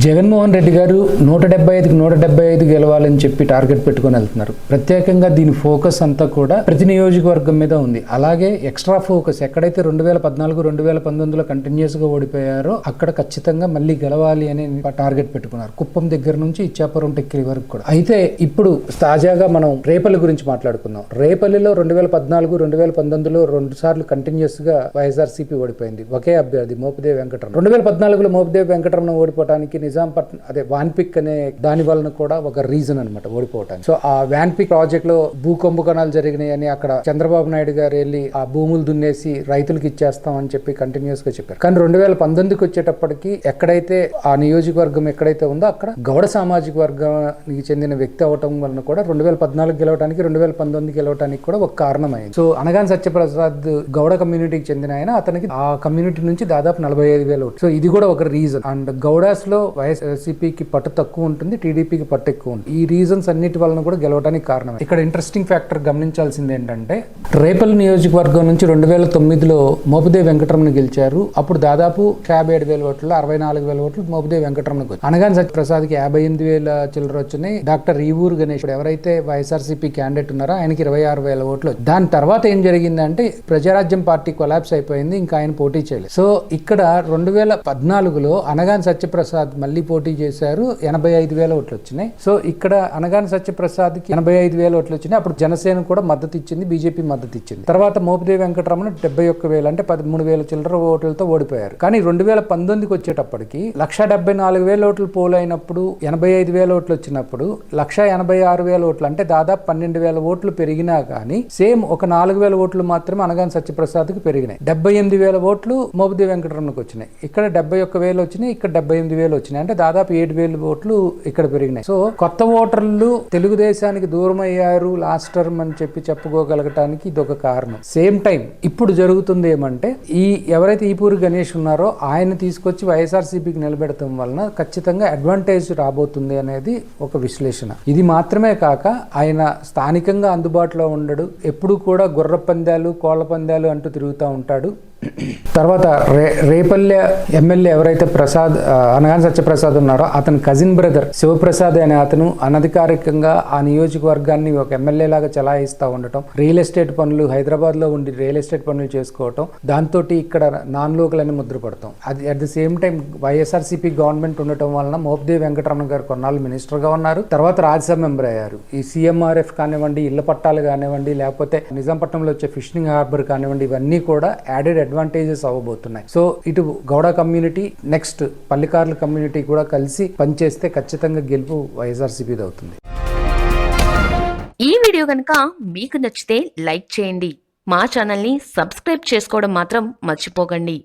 జగన్మోహన్ రెడ్డి గారు 175కి 175 గెలవాలని చెప్పి టార్గెట్ పెట్టుకొని వెళ్తున్నారు. ప్రత్యేకంగా దీని ఫోకస్ అంతా కూడా ప్రతి నియోజకవర్గం మీద ఉంది. అలాగే ఎక్స్ట్రా ఫోకస్ ఎక్కడైతే 2014, 2019లో కంటిన్యూస్ గా ఓడిపోయారో అక్కడ ఖచ్చితంగా మళ్ళీ గెలవాలి అనే టార్గెట్ పెట్టుకున్నారు. కుప్పం దగ్గర నుంచి ఇచ్చాపురం టెక్కిలి వరకు కూడా. అయితే ఇప్పుడు తాజాగా మనం రేపల్లి గురించి మాట్లాడుకుందాం. రేపల్లిలో 2014, 2019లో 2 సార్లు కంటిన్యూస్ గా వైఎస్ఆర్సీపీ ఓడిపోయింది. ఒకే అభ్యర్థి మోపిదేవి వెంకటరమణ. 2014లో మోపిదేవి వెంకటరమణ ఓడిపోవడానికి నిజాంపట్నం వాన్పిక్ అనే దాని వలన కూడా ఒక రీజన్ అనమాట ఓడిపోవటానికి. సో ఆ వాన్పిక్ ప్రాజెక్ట్ లో భూ కుంభకోణాలు జరిగినాయని అక్కడ చంద్రబాబు నాయుడు గారు వెళ్ళి ఆ భూములు దున్నేసి రైతులకు ఇచ్చేస్తాం అని చెప్పి కంటిన్యూస్ గా చెప్పారు. కానీ 2019కి వచ్చేటప్పటికి ఎక్కడైతే ఆ నియోజకవర్గం ఎక్కడైతే ఉందో అక్కడ గౌడ సామాజిక వర్గానికి చెందిన వ్యక్తి అవటం వలన కూడా 2014 గెలవడానికి 2019 గెలవడానికి కూడా ఒక కారణమైంది. సో అనగాని సత్యప్రసాద్ గౌడ కమ్యూనిటీకి చెందిన ఆయన, అతనికి ఆ కమ్యూనిటీ నుంచి దాదాపు 45,000 ఓట్లు. సో ఇది కూడా ఒక రీజన్. అండ్ గౌడాస్ లో వైఎస్ఆర్సీపీకి పట్టు తక్కువ ఉంటుంది, టీడీపీకి పట్టు ఎక్కువ ఉంటుంది. ఈ రీజన్స్ అన్నిటి వలన కూడా గెలవడానికి కారణం. ఇక్కడ ఇంట్రెస్టింగ్ ఫ్యాక్టర్ గమనించాల్సింది ఏంటంటే రేపల్లి నియోజకవర్గం నుంచి 2009లో మోపిదేవి వెంకటరమణ గెలిచారు. అప్పుడు దాదాపు 57,000 ఓట్లు, 64,000 ఓట్లు మోపిదేవి వెంకటరమణకు వచ్చాయి. అనగాని సత్యప్రసాద్కి 58,000 చిల్లర వచ్చినాయి. డాక్టర్ ఈవూరు గణేష్ ఎవరైతే వైఎస్ఆర్సీపీ క్యాండిడేట్ ఉన్నారో ఆయనకి 26,000 ఓట్లు. దాని తర్వాత ఏం జరిగిందంటే ప్రజారాజ్యం పార్టీ కొలాప్స్ అయిపోయింది, ఇంకా ఆయన పోటీ చేయలేదు. సో ఇక్కడ 2014లో అనగాని సత్యప్రసాద్ మళ్ళీ పోటీ చేశారు, 85,000 ఓట్లు వచ్చినాయి. సో ఇక్కడ అనగాని సత్యప్రసాద్కి 85,000 ఓట్లు వచ్చినాయి. అప్పుడు జనసేన కూడా మద్దతు ఇచ్చింది, బీజేపీ మద్దతు ఇచ్చింది. తర్వాత మోపిదేవి వెంకటరమణ 71,000 అంటే 13,000 చిల్లర ఓట్లతో ఓడిపోయారు. కానీ 2019కి వచ్చేటప్పటికి 174,000 ఓట్లు పోలైనప్పుడు 85,000 ఓట్లు వచ్చినప్పుడు 186,000 ఓట్లు అంటే దాదాపు 12,000 ఓట్లు పెరిగినా కానీ సేమ్ ఒక 4,000 ఓట్లు మాత్రమే అనగాని సత్యప్రసాద్కి పెరిగినాయి. 78,000 ఓట్లు మోపిదేవి వెంకటరమణకు వచ్చినాయి. ఇక్కడ 71,000 వచ్చినాయి, ఇక్కడ 78,000 వచ్చినాయి. అంటే దాదాపు 7,000 ఓట్లు ఇక్కడ పెరిగినాయి. సో కొత్త ఓటర్లు తెలుగుదేశానికి దూరం అయ్యారు లాస్ట్ టర్మ్ అని చెప్పి చెప్పుకోగలగటానికి ఇది ఒక కారణం. సేమ్ టైం ఇప్పుడు జరుగుతుంది ఏమంటే ఎవరైతే ఈపూరి గణేష్ ఉన్నారో ఆయన తీసుకొచ్చి వైఎస్ఆర్సీపీకి నిలబెడతాం వలన ఖచ్చితంగా అడ్వాంటేజ్ రాబోతుంది అనేది ఒక విశ్లేషణ. ఇది మాత్రమే కాక ఆయన స్థానికంగా అందుబాటులో ఉండడు, ఎప్పుడు కూడా గుర్ర పందాలు, కోళ్ల పందాలు అంటూ తిరుగుతూ ఉంటాడు. తర్వాత రేపల్లె ఎమ్మెల్యే ఎవరైతే అనగాని సత్యప్రసాద్ ఉన్నారో అతని కజిన్ బ్రదర్ శివప్రసాద్ అనే అతను అనధికారికంగా ఆ నియోజకవర్గాన్ని ఒక ఎమ్మెల్యే లాగా చలాయిస్తూ ఉండటం, రియల్ ఎస్టేట్ పనులు హైదరాబాద్ లో ఉండి రియల్ ఎస్టేట్ పనులు చేసుకోవటం, దాంతో ఇక్కడ నాన్ లోకల్ అని ముద్ర పడతాం. అది at the same time YSRCP government ఉండటం వలన మోపిదేవి వెంకటరమణ గారు కొన్నాళ్ళు మినిస్టర్ గా ఉన్నారు, తర్వాత రాజ్యసభ మెంబర్ అయ్యారు. ఈ సీఎంఆర్ఎఫ్ కానివ్వండి, ఇళ్ల పట్టాలు కానివ్వండి, లేకపోతే నిజాంపట్నంలో వచ్చే ఫిషింగ్ హార్బర్ కానివ్వండి, ఇవన్నీ కూడా యాడెడ్ అడ్వాంటేజెస్ అవ్వబోతున్నాయి. సో ఇటు గౌడ కమ్యూనిటీ నెక్స్ట్ పల్లికార్ల కమ్యూనిటీ కూడా కలిసి పనిచేస్తే ఖచ్చితంగా గెలుపు వైఎస్ఆర్సీపీ అవుతుంది. ఈ వీడియో కనుక మీకు నచ్చితే లైక్ చేయండి, మా ఛానల్ని సబ్స్క్రైబ్ చేసుకోవడం మాత్రం మర్చిపోకండి.